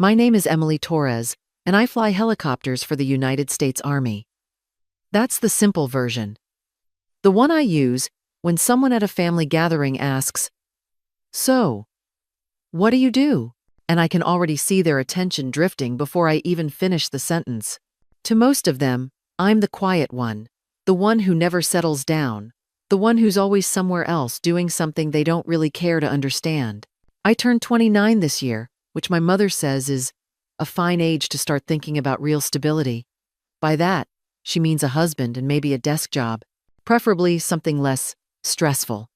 My name is Emily Torres, and I fly helicopters for the United States Army. That's the simple version. The one I use when someone at a family gathering asks, "So, what do you do?" And I can already see their attention drifting before I even finish the sentence. To most of them, I'm the quiet one, the one who never settles down, the one who's always somewhere else doing something they don't really care to understand. I turned 29 this year, which my mother says is a fine age to start thinking about real stability. By that, she means a husband and maybe a desk job, preferably something less stressful.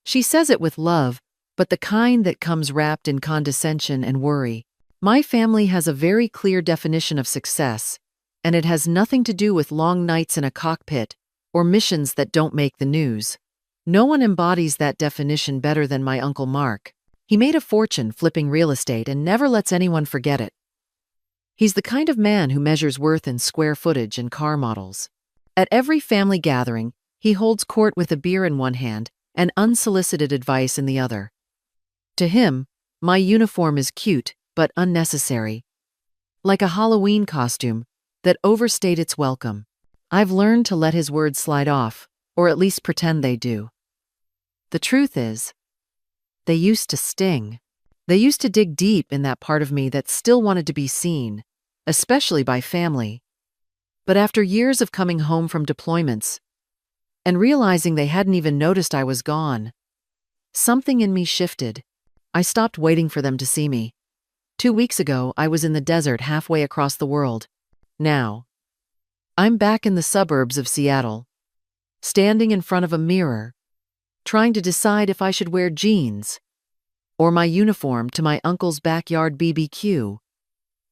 She says it with love, but the kind that comes wrapped in condescension and worry. My family has a very clear definition of success, and it has nothing to do with long nights in a cockpit or missions that don't make the news. No one embodies that definition better than my Uncle Mark. He made a fortune flipping real estate and never lets anyone forget it. He's the kind of man who measures worth in square footage and car models. At every family gathering, he holds court with a beer in one hand and unsolicited advice in the other. To him, my uniform is cute but unnecessary. Like a Halloween costume that overstayed its welcome. I've learned to let his words slide off, or at least pretend they do. The truth is, they used to sting. They used to dig deep in that part of me that still wanted to be seen, especially by family. But after years of coming home from deployments and realizing they hadn't even noticed I was gone, something in me shifted. I stopped waiting for them to see me. 2 weeks ago, I was in the desert halfway across the world. Now, I'm back in the suburbs of Seattle, standing in front of a mirror, trying to decide if I should wear jeans or my uniform to my uncle's backyard BBQ.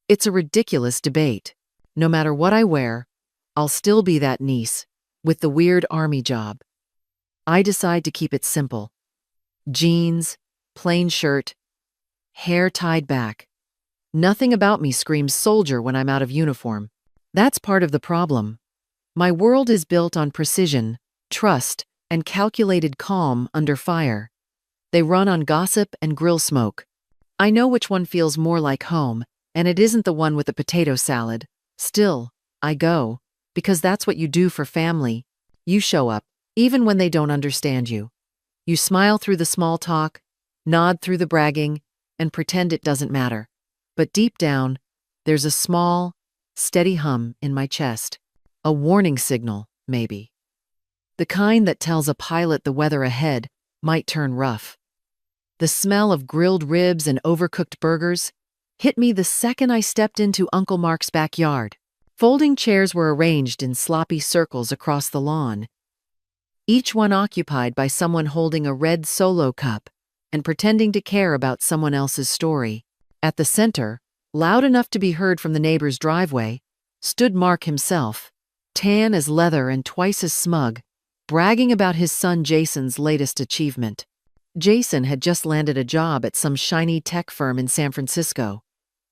It's a ridiculous debate. No matter what I wear, I'll still be that niece with the weird army job. I decide to keep it simple. Jeans, plain shirt, hair tied back. Nothing about me screams soldier when I'm out of uniform. That's part of the problem. My world is built on precision, trust, and calculated calm under fire. They run on gossip and grill smoke. I know which one feels more like home, and it isn't the one with the potato salad. Still, I go, because that's what you do for family. You show up, even when they don't understand you. You smile through the small talk, nod through the bragging, and pretend it doesn't matter. But deep down, there's a small, steady hum in my chest. A warning signal, maybe. The kind that tells a pilot the weather ahead might turn rough. The smell of grilled ribs and overcooked burgers hit me the second I stepped into Uncle Mark's backyard. Folding chairs were arranged in sloppy circles across the lawn, each one occupied by someone holding a red Solo cup and pretending to care about someone else's story. At the center, loud enough to be heard from the neighbor's driveway, stood Mark himself, tan as leather and twice as smug, bragging about his son Jason's latest achievement. Jason had just landed a job at some shiny tech firm in San Francisco.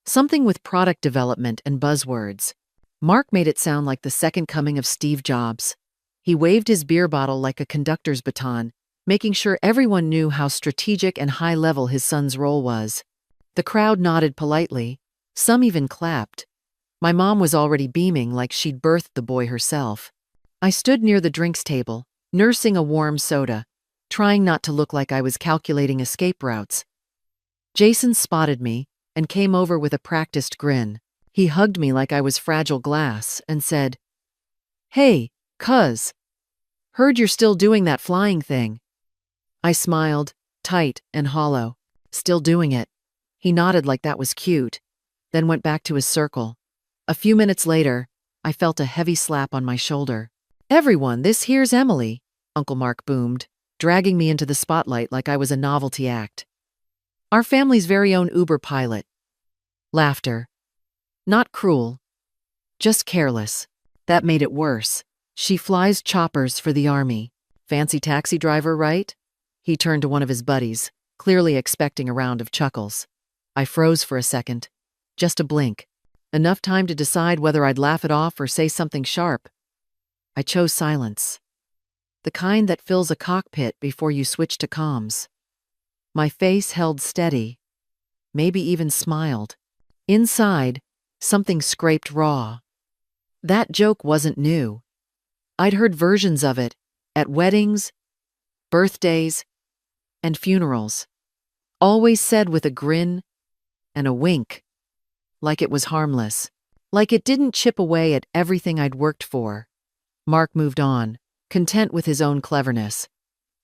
Something with product development and buzzwords. Mark made it sound like the second coming of Steve Jobs. He waved his beer bottle like a conductor's baton, making sure everyone knew how strategic and high-level his son's role was. The crowd nodded politely. Some even clapped. My mom was already beaming like she'd birthed the boy herself. I stood near the drinks table, nursing a warm soda, trying not to look like I was calculating escape routes. Jason spotted me and came over with a practiced grin. He hugged me like I was fragile glass and said, "Hey, cuz. Heard you're still doing that flying thing." I smiled, tight and hollow. "Still doing it." He nodded like that was cute, then went back to his circle. A few minutes later, I felt a heavy slap on my shoulder. "Everyone, this here's Emily," Uncle Mark boomed, dragging me into the spotlight like I was a novelty act. "Our family's very own Uber pilot." Laughter. Not cruel, just careless. That made it worse. "She flies choppers for the army. Fancy taxi driver, right?" He turned to one of his buddies, clearly expecting a round of chuckles. I froze for a second. Just a blink. Enough time to decide whether I'd laugh it off or say something sharp. I chose silence. The kind that fills a cockpit before you switch to comms. My face held steady, maybe even smiled. Inside, something scraped raw. That joke wasn't new. I'd heard versions of it at weddings, birthdays, and funerals, always said with a grin and a wink, like it was harmless, like it didn't chip away at everything I'd worked for. Mark moved on, content with his own cleverness.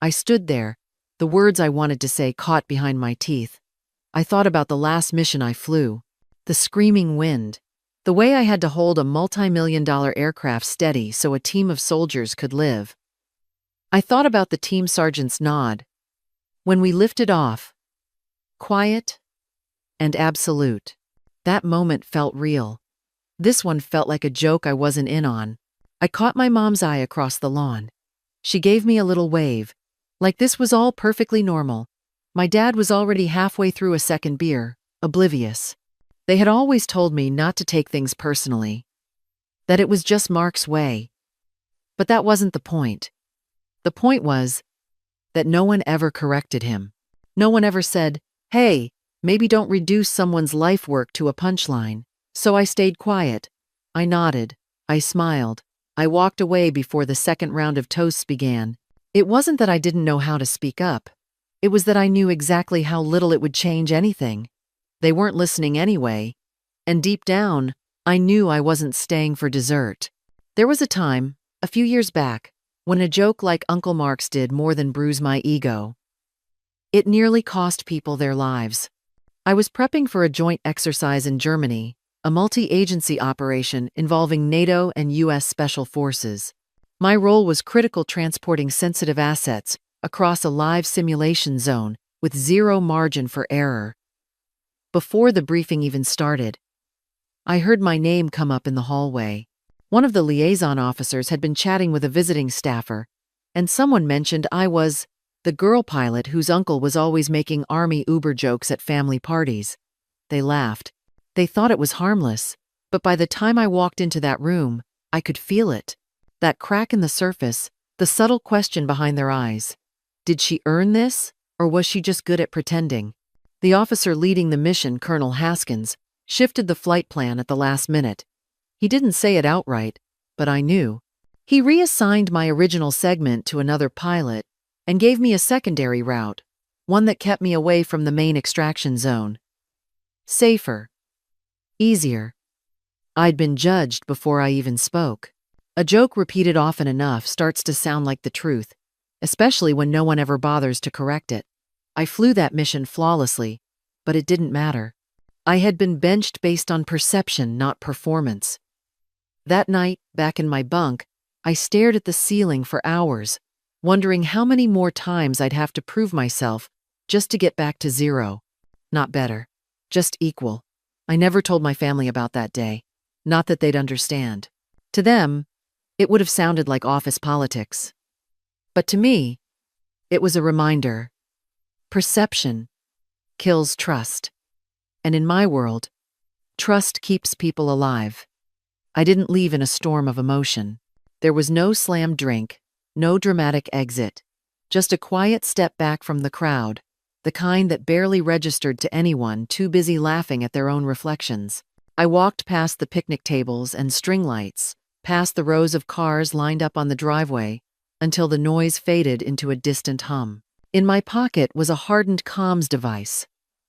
I stood there, the words I wanted to say caught behind my teeth. I thought about the last mission I flew, the screaming wind, the way I had to hold a multi-million-dollar aircraft steady so a team of soldiers could live. I thought about the team sergeant's nod when we lifted off, quiet and absolute. That moment felt real. This one felt like a joke I wasn't in on. I caught my mom's eye across the lawn. She gave me a little wave, like this was all perfectly normal. My dad was already halfway through a second beer, oblivious. They had always told me not to take things personally, that it was just Mark's way. But that wasn't the point. The point was that no one ever corrected him. No one ever said, "Hey, maybe don't reduce someone's life work to a punchline." So I stayed quiet. I nodded. I smiled. I walked away before the second round of toasts began. It wasn't that I didn't know how to speak up. It was that I knew exactly how little it would change anything. They weren't listening anyway. And deep down, I knew I wasn't staying for dessert. There was a time, a few years back, when a joke like Uncle Mark's did more than bruise my ego. It nearly cost people their lives. I was prepping for a joint exercise in Germany, a multi-agency operation involving NATO and US Special Forces. My role was critical, transporting sensitive assets across a live simulation zone with zero margin for error. Before the briefing even started, I heard my name come up in the hallway. One of the liaison officers had been chatting with a visiting staffer, and someone mentioned I was the girl pilot whose uncle was always making Army Uber jokes at family parties. They laughed. They thought it was harmless, but by the time I walked into that room, I could feel it. That crack in the surface, the subtle question behind their eyes. Did she earn this, or was she just good at pretending? The officer leading the mission, Colonel Haskins, shifted the flight plan at the last minute. He didn't say it outright, but I knew. He reassigned my original segment to another pilot and gave me a secondary route, one that kept me away from the main extraction zone. Safer. Easier. I'd been judged before I even spoke. A joke repeated often enough starts to sound like the truth, especially when no one ever bothers to correct it. I flew that mission flawlessly, but it didn't matter. I had been benched based on perception, not performance. That night, back in my bunk, I stared at the ceiling for hours, wondering how many more times I'd have to prove myself just to get back to zero. Not better, just equal. I never told my family about that day, not that they'd understand. To them, it would have sounded like office politics. But to me, it was a reminder. Perception kills trust. And in my world, trust keeps people alive. I didn't leave in a storm of emotion. There was no slammed drink, no dramatic exit, just a quiet step back from the crowd, the kind that barely registered to anyone too busy laughing at their own reflections. I walked past the picnic tables and string lights, past the rows of cars lined up on the driveway, until the noise faded into a distant hum. In my pocket was a hardened comms device.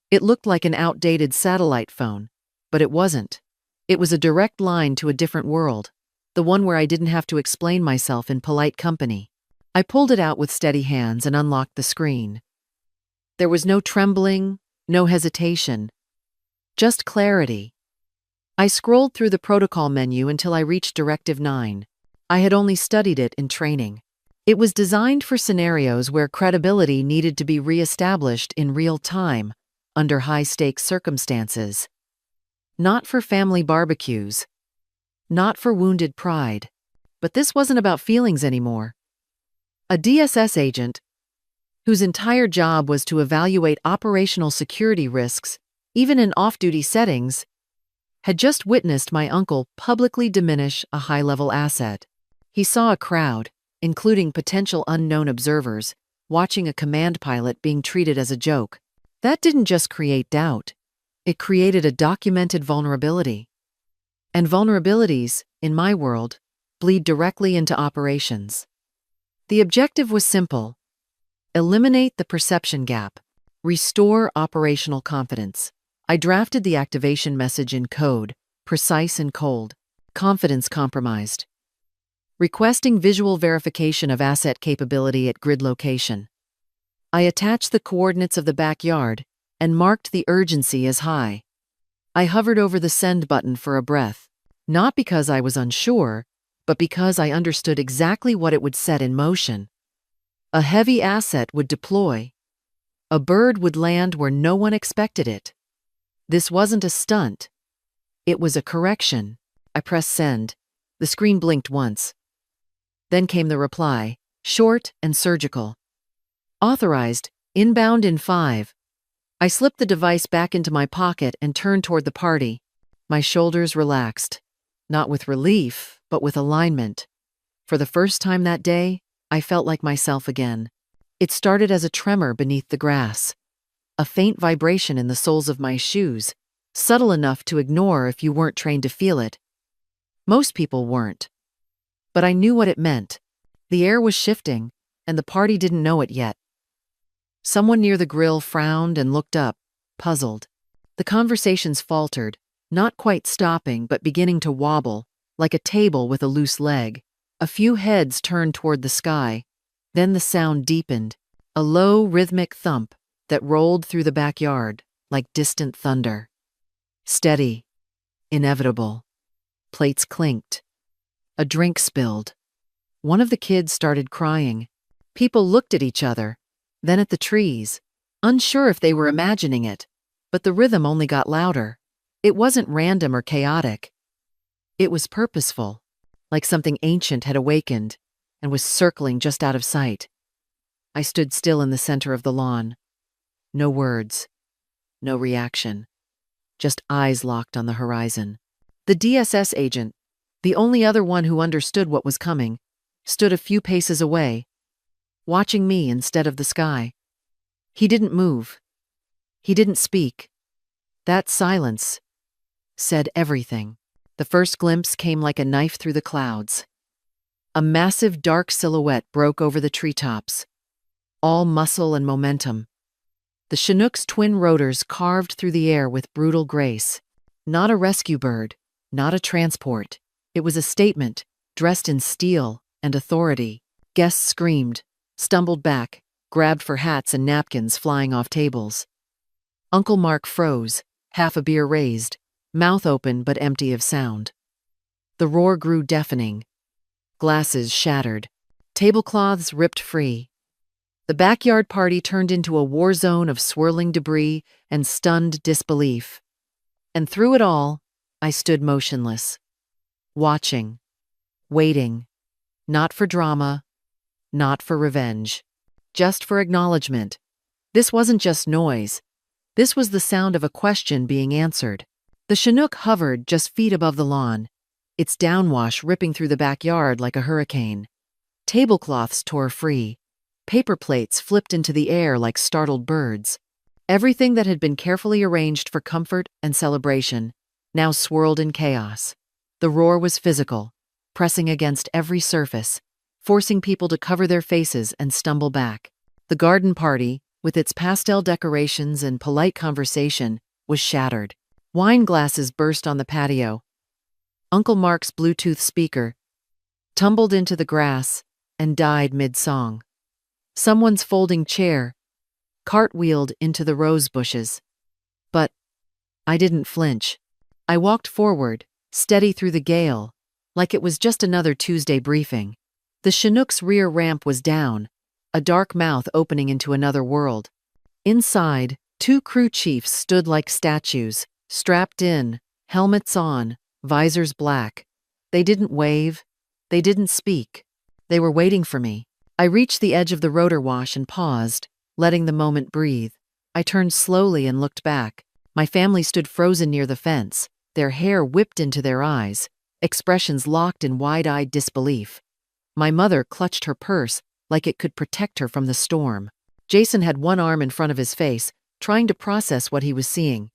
It looked like an outdated satellite phone, but it wasn't. It was a direct line to a different world, the one where I didn't have to explain myself in polite company. I pulled it out with steady hands and unlocked the screen. There was no trembling, no hesitation, just clarity. I scrolled through the protocol menu until I reached Directive 9. I had only studied it in training. It was designed for scenarios where credibility needed to be reestablished in real time, under high-stakes circumstances. Not for family barbecues. Not for wounded pride. But this wasn't about feelings anymore. A DSS agent, whose entire job was to evaluate operational security risks, even in off-duty settings, had just witnessed my uncle publicly diminish a high-level asset. He saw a crowd, including potential unknown observers, watching a command pilot being treated as a joke. That didn't just create doubt. It created a documented vulnerability. And vulnerabilities, in my world, bleed directly into operations. The objective was simple: eliminate the perception gap, restore operational confidence. I drafted the activation message in code, precise and cold, confidence compromised. Requesting visual verification of asset capability at grid location. I attached the coordinates of the backyard and marked the urgency as high. I hovered over the send button for a breath, not because I was unsure, but because I understood exactly what it would set in motion. A heavy asset would deploy. A bird would land where no one expected it. This wasn't a stunt. It was a correction. I pressed send. The screen blinked once. Then came the reply, short and surgical. Authorized, inbound in 5. I slipped the device back into my pocket and turned toward the party. My shoulders relaxed, not with relief, but with alignment. For the first time that day, I felt like myself again. It started as a tremor beneath the grass, a faint vibration in the soles of my shoes, subtle enough to ignore if you weren't trained to feel it. Most people weren't. But I knew what it meant. The air was shifting, and the party didn't know it yet. Someone near the grill frowned and looked up, puzzled. The conversations faltered, not quite stopping but beginning to wobble, like a table with a loose leg. A few heads turned toward the sky. Then the sound deepened, a low, rhythmic thump that rolled through the backyard like distant thunder. Steady, inevitable. Plates clinked. A drink spilled. One of the kids started crying. People looked at each other, then at the trees, unsure if they were imagining it, but the rhythm only got louder. It wasn't random or chaotic. It was purposeful, like something ancient had awakened and was circling just out of sight. I stood still in the center of the lawn. No words, no reaction, just eyes locked on the horizon. The DSS agent, the only other one who understood what was coming, stood a few paces away, watching me instead of the sky. He didn't move. He didn't speak. That silence said everything. The first glimpse came like a knife through the clouds. A massive dark silhouette broke over the treetops, all muscle and momentum. The Chinook's twin rotors carved through the air with brutal grace. Not a rescue bird, not a transport. It was a statement, dressed in steel and authority. Guests screamed, stumbled back, grabbed for hats and napkins flying off tables. Uncle Mark froze, half a beer raised, mouth open but empty of sound. The roar grew deafening. Glasses shattered. Tablecloths ripped free. The backyard party turned into a war zone of swirling debris and stunned disbelief. And through it all, I stood motionless, watching, waiting, not for drama, not for revenge, just for acknowledgement. This wasn't just noise. This was the sound of a question being answered. The Chinook hovered just feet above the lawn, its downwash ripping through the backyard like a hurricane. Tablecloths tore free. Paper plates flipped into the air like startled birds. Everything that had been carefully arranged for comfort and celebration now swirled in chaos. The roar was physical, pressing against every surface, forcing people to cover their faces and stumble back. The garden party, with its pastel decorations and polite conversation, was shattered. Wine glasses burst on the patio. Uncle Mark's Bluetooth speaker tumbled into the grass and died mid-song. Someone's folding chair cartwheeled into the rose bushes. But I didn't flinch. I walked forward, steady through the gale, like it was just another Tuesday briefing. The Chinook's rear ramp was down, a dark mouth opening into another world. Inside, 2 crew chiefs stood like statues, strapped in, helmets on, visors black. They didn't wave. They didn't speak. They were waiting for me. I reached the edge of the rotor wash and paused, letting the moment breathe. I turned slowly and looked back. My family stood frozen near the fence, their hair whipped into their eyes, expressions locked in wide-eyed disbelief. My mother clutched her purse like it could protect her from the storm. Jason had one arm in front of his face, trying to process what he was seeing.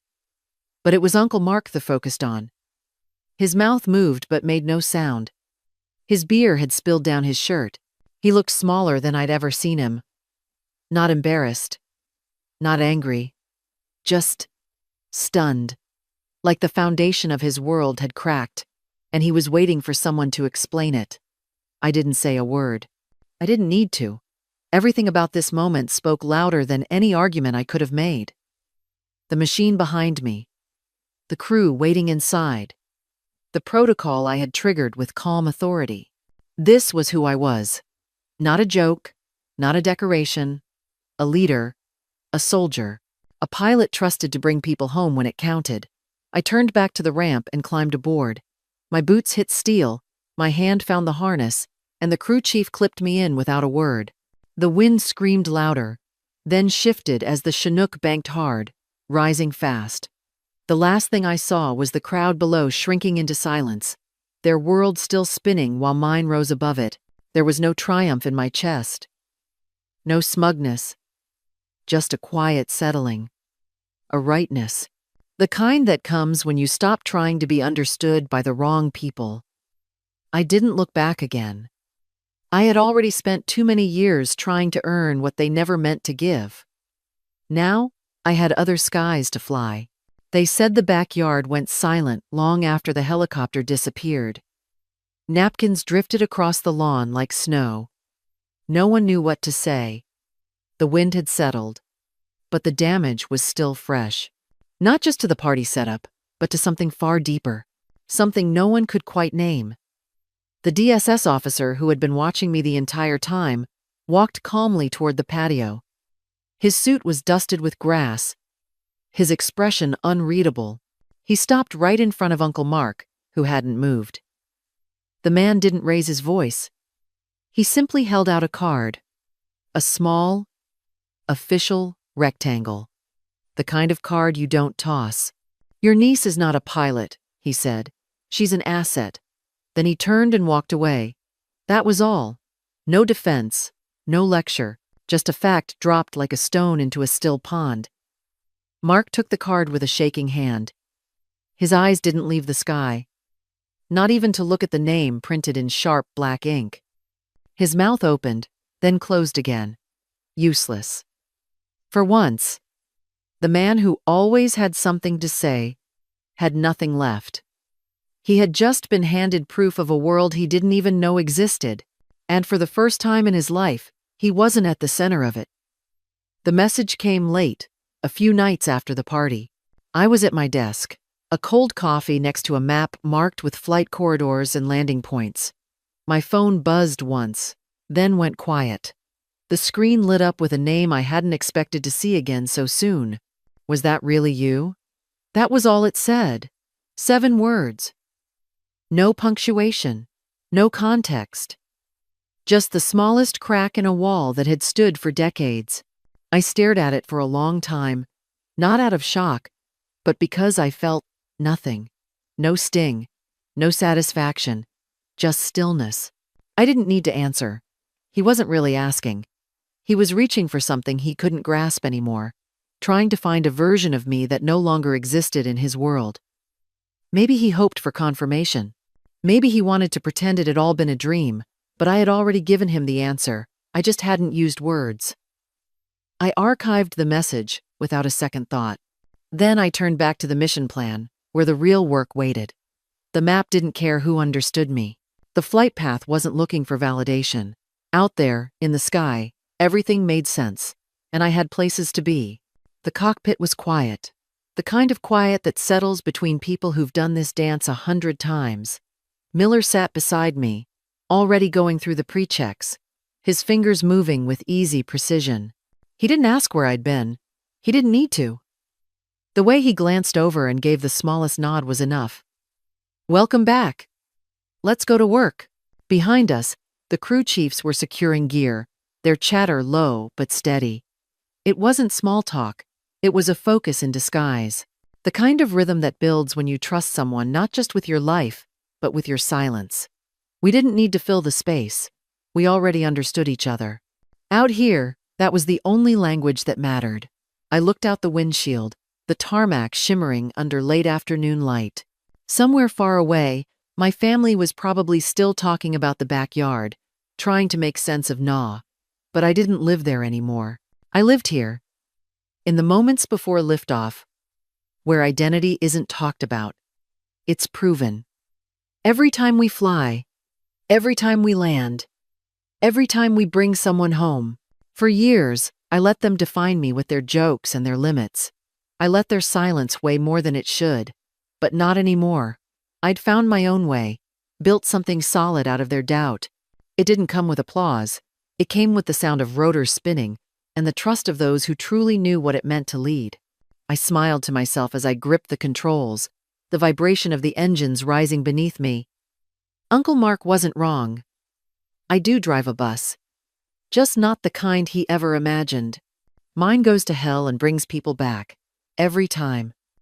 But it was Uncle Mark the focused on. His mouth moved but made no sound. His beer had spilled down his shirt. He looked smaller than I'd ever seen him. Not embarrassed. Not angry. Just stunned. Like the foundation of his world had cracked, and he was waiting for someone to explain it. I didn't say a word. I didn't need to. Everything about this moment spoke louder than any argument I could have made. The machine behind me. The crew waiting inside. The protocol I had triggered with calm authority. This was who I was. Not a joke, not a decoration. A leader, a soldier, a pilot trusted to bring people home when it counted. I turned back to the ramp and climbed aboard. My boots hit steel, my hand found the harness, and the crew chief clipped me in without a word. The wind screamed louder, then shifted as the Chinook banked hard, rising fast. The last thing I saw was the crowd below shrinking into silence, their world still spinning while mine rose above it. There was no triumph in my chest. No smugness. Just a quiet settling. A rightness. The kind that comes when you stop trying to be understood by the wrong people. I didn't look back again. I had already spent too many years trying to earn what they never meant to give. Now, I had other skies to fly. They said the backyard went silent long after the helicopter disappeared. Napkins drifted across the lawn like snow. No one knew what to say. The wind had settled, but the damage was still fresh. Not just to the party setup, but to something far deeper. Something no one could quite name. The DSS officer who had been watching me the entire time walked calmly toward the patio. His suit was dusted with grass, his expression unreadable. He stopped right in front of Uncle Mark, who hadn't moved. The man didn't raise his voice. He simply held out a card. A small, official rectangle. The kind of card you don't toss. "Your niece is not a pilot," he said. "She's an asset." Then he turned and walked away. That was all. No defense, no lecture, just a fact dropped like a stone into a still pond. Mark took the card with a shaking hand. His eyes didn't leave the sky. Not even to look at the name printed in sharp black ink. His mouth opened, then closed again. Useless. For once, the man who always had something to say had nothing left. He had just been handed proof of a world he didn't even know existed, and for the first time in his life, he wasn't at the center of it. The message came late, a few nights after the party. I was at my desk, a cold coffee next to a map marked with flight corridors and landing points. My phone buzzed once, then went quiet. The screen lit up with a name I hadn't expected to see again so soon. Was that really you? That was all it said. 7 words. No punctuation, no context. Just the smallest crack in a wall that had stood for decades. I stared at it for a long time, not out of shock, but because I felt nothing. No sting, no satisfaction, just stillness. I didn't need to answer. He wasn't really asking. He was reaching for something he couldn't grasp anymore, trying to find a version of me that no longer existed in his world. Maybe he hoped for confirmation. Maybe he wanted to pretend it had all been a dream, but I had already given him the answer. I just hadn't used words. I archived the message without a second thought. Then I turned back to the mission plan, where the real work waited. The map didn't care who understood me. The flight path wasn't looking for validation. Out there, in the sky, everything made sense, and I had places to be. The cockpit was quiet. The kind of quiet that settles between people who've done this dance 100 times. Miller sat beside me, already going through the pre-checks, his fingers moving with easy precision. He didn't ask where I'd been. He didn't need to. The way he glanced over and gave the smallest nod was enough. "Welcome back. Let's go to work." Behind us, the crew chiefs were securing gear, their chatter low but steady. It wasn't small talk. It was a focus in disguise. The kind of rhythm that builds when you trust someone not just with your life, but with your silence. We didn't need to fill the space. We already understood each other. Out here, that was the only language that mattered. I looked out the windshield. the tarmac shimmering under late afternoon light. Somewhere far away, my family was probably still talking about the backyard, trying to make sense of Nah. But I didn't live there anymore. I lived here, in the moments before liftoff, where identity isn't talked about. It's proven. Every time we fly, every time we land, every time we bring someone home. For years, I let them define me with their jokes and their limits. I let their silence weigh more than it should. But not anymore. I'd found my own way, built something solid out of their doubt. It didn't come with applause. It came with the sound of rotors spinning and the trust of those who truly knew what it meant to lead. I smiled to myself as I gripped the controls, the vibration of the engines rising beneath me. Uncle Mark wasn't wrong. I do drive a bus. Just not the kind he ever imagined. Mine goes to hell and brings people back. Every time.